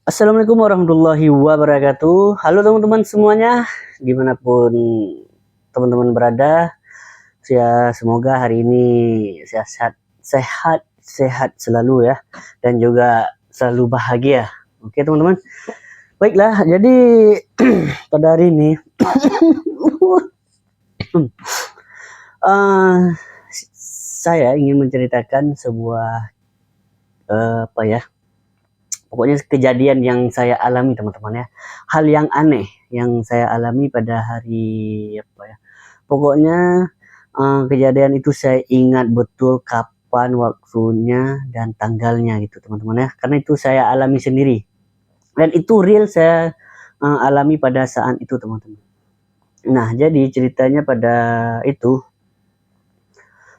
Assalamualaikum warahmatullahi wabarakatuh. Halo teman-teman semuanya, dimanapun teman-teman berada. Semoga hari ini sehat selalu ya, dan juga selalu bahagia. Oke teman-teman. Baiklah, jadi pada hari ini uh, saya ingin menceritakan sebuah apa ya? Pokoknya kejadian yang saya alami teman-teman ya. Hal yang aneh yang saya alami pada hari apa ya. Pokoknya kejadian itu saya ingat betul kapan waktunya dan tanggalnya gitu teman-teman ya. Karena itu saya alami sendiri. Dan itu real saya alami pada saat itu teman-teman. Nah, jadi ceritanya pada itu.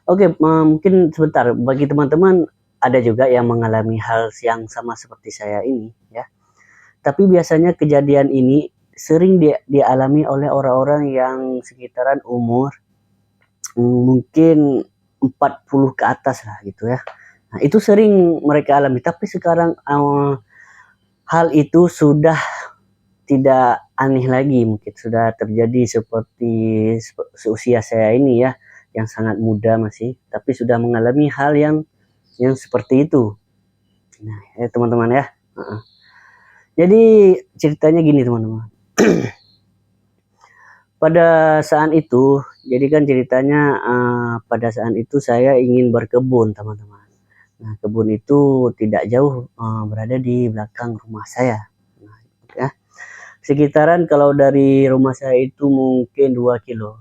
Oke, mungkin sebentar bagi teman-teman ada juga yang mengalami hal yang sama seperti saya ini ya. Tapi biasanya kejadian ini sering dialami oleh orang-orang yang sekitaran umur mungkin 40 ke atas lah gitu ya. Nah, itu sering mereka alami. Tapi sekarang hal itu sudah tidak aneh lagi, mungkin sudah terjadi seperti seusia saya ini ya, yang sangat muda masih, tapi sudah mengalami hal yang seperti itu. Nah, ya teman-teman ya. Jadi ceritanya gini teman-teman. Pada saat itu, jadi kan ceritanya pada saat itu saya ingin berkebun teman-teman. Nah, kebun itu tidak jauh berada di belakang rumah saya. Nah, ya. Sekitaran kalau dari rumah saya itu mungkin 2 kilo.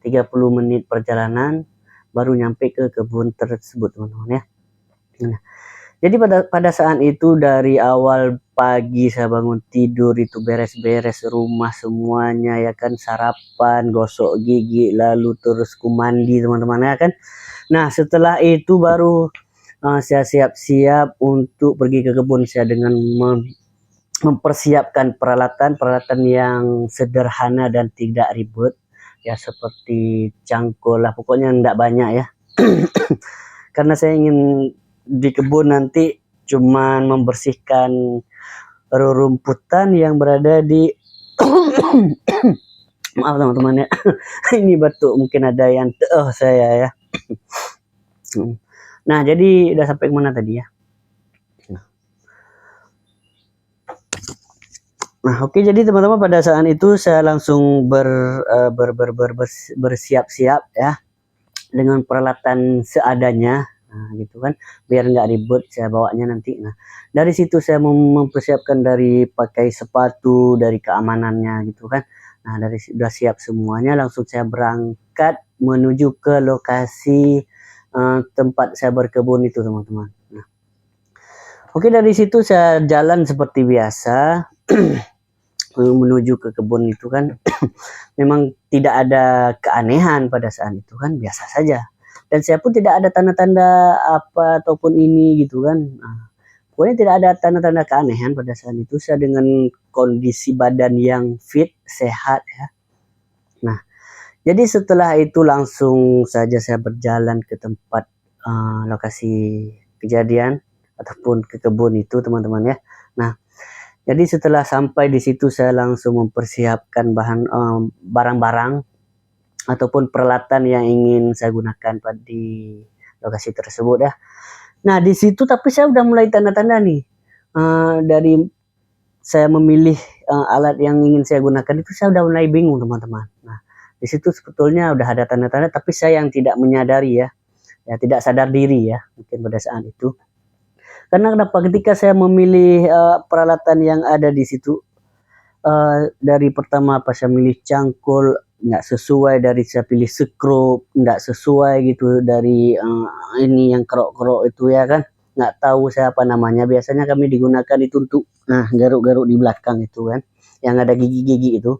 30 menit perjalanan baru nyampe ke kebun tersebut teman-teman ya. Nah, jadi pada saat itu dari awal pagi saya bangun tidur itu beres-beres rumah semuanya ya kan, sarapan, gosok gigi, lalu terus kumandi teman-teman ya kan. Nah, setelah itu baru saya siap-siap untuk pergi ke kebun saya dengan mempersiapkan peralatan yang sederhana dan tidak ribet ya, seperti cangkul lah, pokoknya enggak banyak ya. Karena saya ingin di kebun nanti cuman membersihkan rerumputan yang berada di maaf teman-teman ya. Ini batuk, mungkin ada yang saya ya. Nah, jadi udah sampai kemana tadi ya? Nah, oke, jadi teman-teman pada saat itu saya langsung bersiap-siap ya dengan peralatan seadanya. Nah, gitu kan, biar nggak ribet saya bawanya nanti. Nah, dari situ saya mempersiapkan dari pakai sepatu, dari keamanannya gitu kan. Nah, dari sudah siap semuanya, langsung saya berangkat menuju ke lokasi tempat saya berkebun itu teman-teman. Nah, oke, dari situ saya jalan seperti biasa. Menuju ke kebun itu kan memang tidak ada keanehan pada saat itu kan, biasa saja. Dan saya pun tidak ada tanda-tanda apa ataupun ini gitu kan. Nah, pokoknya tidak ada tanda-tanda keanehan pada saat itu. Saya dengan kondisi badan yang fit, sehat ya. Nah, jadi setelah itu langsung saja saya berjalan ke tempat lokasi kejadian ataupun ke kebun itu teman-teman ya. Nah, jadi setelah sampai di situ saya langsung mempersiapkan barang-barang ataupun peralatan yang ingin saya gunakan di lokasi tersebut ya. Nah, di situ tapi saya udah mulai tanda-tanda nih. Dari saya memilih alat yang ingin saya gunakan itu saya udah mulai bingung teman-teman. Nah, di situ sebetulnya udah ada tanda-tanda tapi saya yang tidak menyadari ya. Ya, tidak sadar diri ya mungkin pada saat itu. Karena kenapa, ketika saya memilih peralatan yang ada di situ, dari pertama pas saya milih cangkul nggak sesuai, dari saya pilih skrup nggak sesuai gitu, dari ini yang kerok-kerok itu ya kan, nggak tahu saya apa namanya, biasanya kami digunakan itu untuk garuk-garuk di belakang itu kan, yang ada gigi-gigi itu.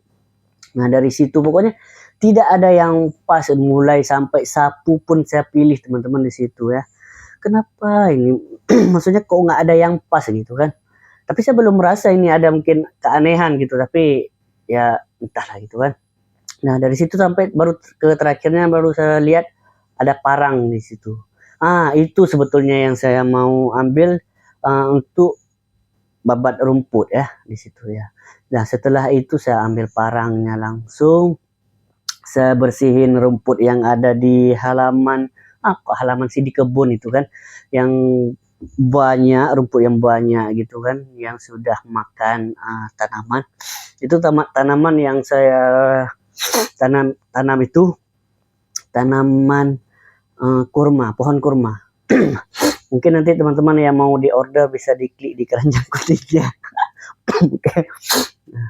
Nah, dari situ pokoknya tidak ada yang pas, mulai sampai sapu pun saya pilih teman-teman di situ ya. Kenapa ini maksudnya kok nggak ada yang pas gitu kan. Tapi saya belum merasa ini ada mungkin keanehan gitu, tapi ya entahlah gitu kan. Nah, dari situ sampai baru ke terakhirnya baru saya lihat ada parang di situ. Itu sebetulnya yang saya mau ambil untuk babat rumput ya di situ ya. Nah setelah itu saya ambil parangnya langsung, saya bersihin rumput yang ada di halaman, halaman sih, di kebun itu kan, yang banyak rumput yang banyak gitu kan, yang sudah makan tanaman. Itu tanaman yang saya tanam itu tanaman kurma, pohon kurma. Mungkin nanti teman-teman yang mau di order bisa diklik di keranjang kuning ya. Oke. Nah,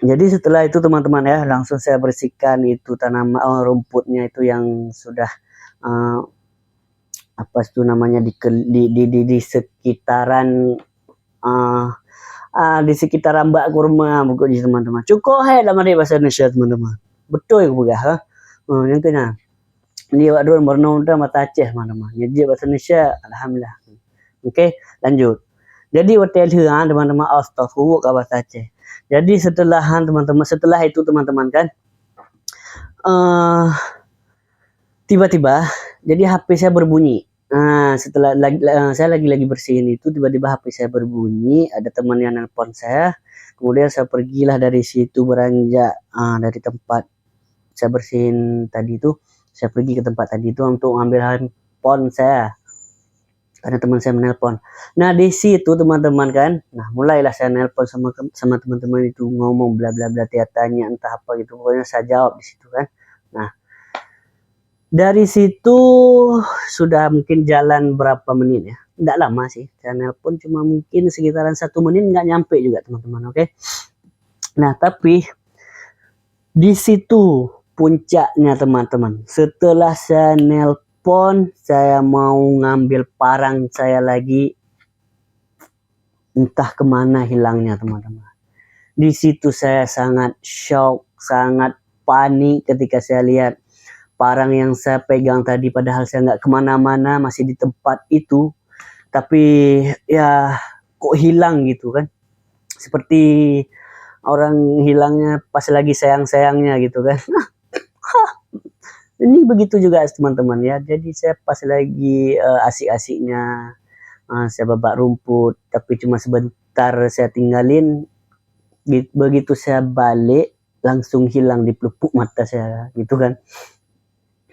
jadi setelah itu teman-teman ya, langsung saya bersihkan itu tanaman rumputnya itu yang sudah apa itu namanya di sekitaran di sekitaran mbak kurma pokoknya teman-teman. Cukup hai dalam bahasa Indonesia teman-teman. Betul ya bukan? Yang kena. Ini waduh bernoda mata Aceh teman-teman. Jadi bahasa Indonesia alhamdulillah. Oke, lanjut. Jadi hotel teman-teman, astagfirullah ke bahasa Aceh. Jadi setelah itu teman-teman kan tiba-tiba jadi HP saya berbunyi. Nah, setelah saya lagi bersihin itu, tiba-tiba HP saya berbunyi, ada teman yang nelpon saya. Kemudian saya pergilah dari situ, beranjak dari tempat saya bersihin tadi itu, saya pergi ke tempat tadi itu untuk ngambil handphone saya. Karena teman saya menelpon. Nah, di situ teman-teman kan, nah mulailah saya nelpon sama teman-teman itu, ngomong bla bla bla, tanya entah apa gitu. Pokoknya saya jawab di situ kan. Nah, dari situ sudah mungkin jalan berapa menit ya, tidak lama sih, saya nelpon cuma mungkin sekitaran 1 menit, nggak nyampe juga teman-teman. Oke. Nah tapi di situ puncaknya teman-teman, setelah saya nelpon, saya mau ngambil parang saya lagi, entah kemana hilangnya teman-teman. Di situ saya sangat shock, sangat panik ketika saya lihat parang yang saya pegang tadi, padahal saya nggak kemana-mana, masih di tempat itu, tapi ya kok hilang gitu kan, seperti orang hilangnya pas lagi sayang-sayangnya gitu kan. Ini begitu juga teman-teman ya, jadi saya pas lagi asik-asiknya saya babak rumput, tapi cuma sebentar saya tinggalin, begitu saya balik langsung hilang di pelupuk mata saya gitu kan.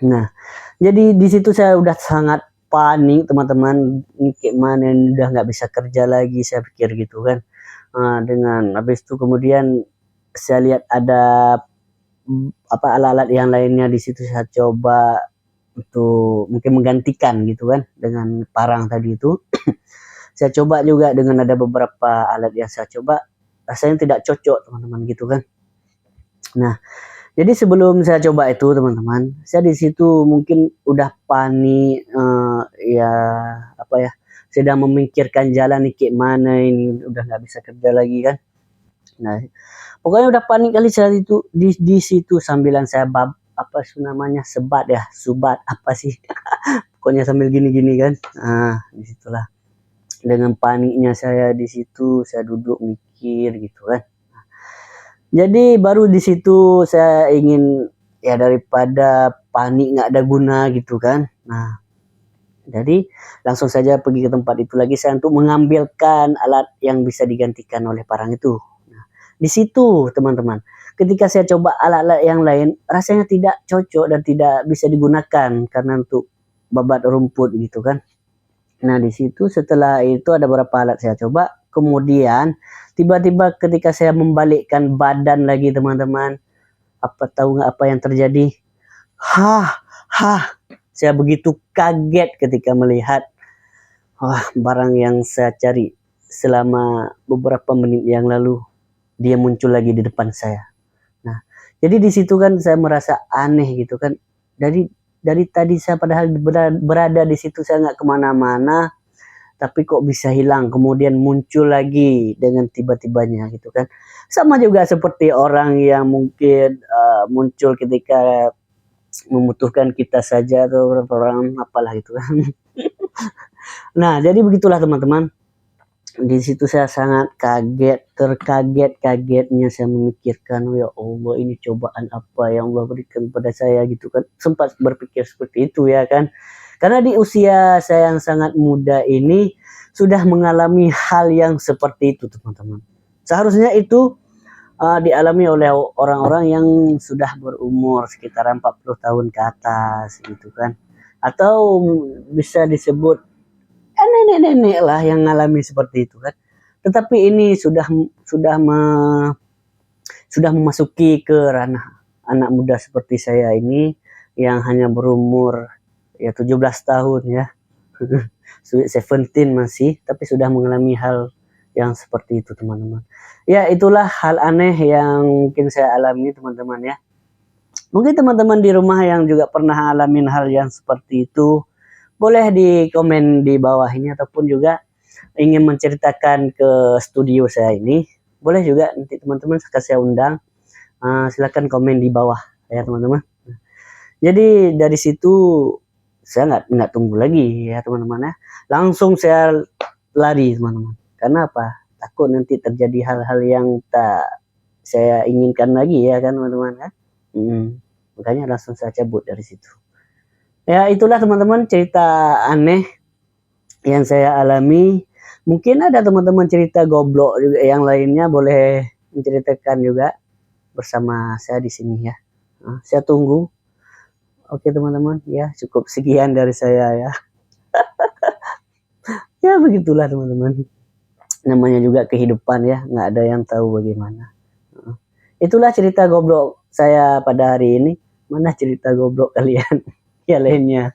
Nah, jadi di situ saya udah sangat panik teman-teman, kayak mana udah nggak bisa kerja lagi saya pikir gitu kan. Dengan habis itu kemudian saya lihat ada alat-alat yang lainnya di situ, saya coba untuk mungkin menggantikan gitu kan dengan parang tadi itu. Saya coba juga dengan ada beberapa alat yang saya coba, rasanya tidak cocok teman-teman gitu kan. Nah, jadi sebelum saya coba itu teman-teman, saya di situ mungkin udah panik, ya apa ya, sedang memikirkan jalan nih kayak mana ini, udah nggak bisa kerja lagi kan. Nah, pokoknya udah panik kali saya itu di situ, sambilan saya apa sih namanya, subat apa sih, pokoknya sambil gini-gini kan. Disitulah dengan paniknya saya di situ, saya duduk mikir gitu kan. Jadi baru di situ saya ingin, ya daripada panik nggak ada guna gitu kan. Nah, jadi langsung saja pergi ke tempat itu lagi saya untuk mengambilkan alat yang bisa digantikan oleh parang itu. Nah, di situ teman-teman, ketika saya coba alat-alat yang lain, rasanya tidak cocok dan tidak bisa digunakan karena untuk babat rumput gitu kan. Nah, di situ setelah itu ada beberapa alat saya coba, kemudian tiba-tiba ketika saya membalikkan badan lagi teman-teman, apa tahu nggak apa yang terjadi? Saya begitu kaget ketika melihat barang yang saya cari selama beberapa menit yang lalu, dia muncul lagi di depan saya. Nah, jadi di situ kan saya merasa aneh gitu kan. Dari tadi saya padahal berada di situ, saya nggak kemana-mana, tapi kok bisa hilang kemudian muncul lagi dengan tiba-tibanya gitu kan. Sama juga seperti orang yang mungkin muncul ketika membutuhkan kita saja, atau orang apalah gitu kan. Nah, jadi begitulah teman-teman. Di situ saya sangat terkaget-kagetnya saya memikirkan, ya Allah ini cobaan apa yang Allah berikan pada saya gitu kan. Sempat berpikir seperti itu ya kan. Karena di usia saya yang sangat muda ini, sudah mengalami hal yang seperti itu, teman-teman. Seharusnya itu dialami oleh orang-orang yang sudah berumur sekitaran 40 tahun ke atas gitu kan. Atau bisa disebut nenek-nenek lah yang mengalami seperti itu kan. Tetapi ini sudah memasuki ke ranah anak muda seperti saya ini yang hanya berumur ya 17 tahun ya. 17 masih, tapi sudah mengalami hal yang seperti itu, teman-teman. Ya, itulah hal aneh yang mungkin saya alami, teman-teman ya. Mungkin teman-teman di rumah yang juga pernah alamin hal yang seperti itu, boleh di komen di bawah ini, ataupun juga ingin menceritakan ke studio saya ini, boleh juga nanti teman-teman saya undang. Silakan komen di bawah ya, teman-teman. Jadi dari situ saya nggak tunggu lagi ya, teman-teman ya. Langsung saya lari, teman-teman. Karena apa? Takut nanti terjadi hal-hal yang tak saya inginkan lagi ya kan, teman-teman ya. Makanya langsung saya cabut dari situ. Ya, itulah teman-teman cerita aneh yang saya alami. Mungkin ada teman-teman cerita goblok juga yang lainnya, boleh menceritakan juga bersama saya di sini ya. Saya tunggu. Oke teman-teman, ya cukup sekian dari saya ya. Ya begitulah teman-teman. Namanya juga kehidupan ya, nggak ada yang tahu bagaimana. Itulah cerita goblok saya pada hari ini. Mana cerita goblok kalian? Ya lainnya.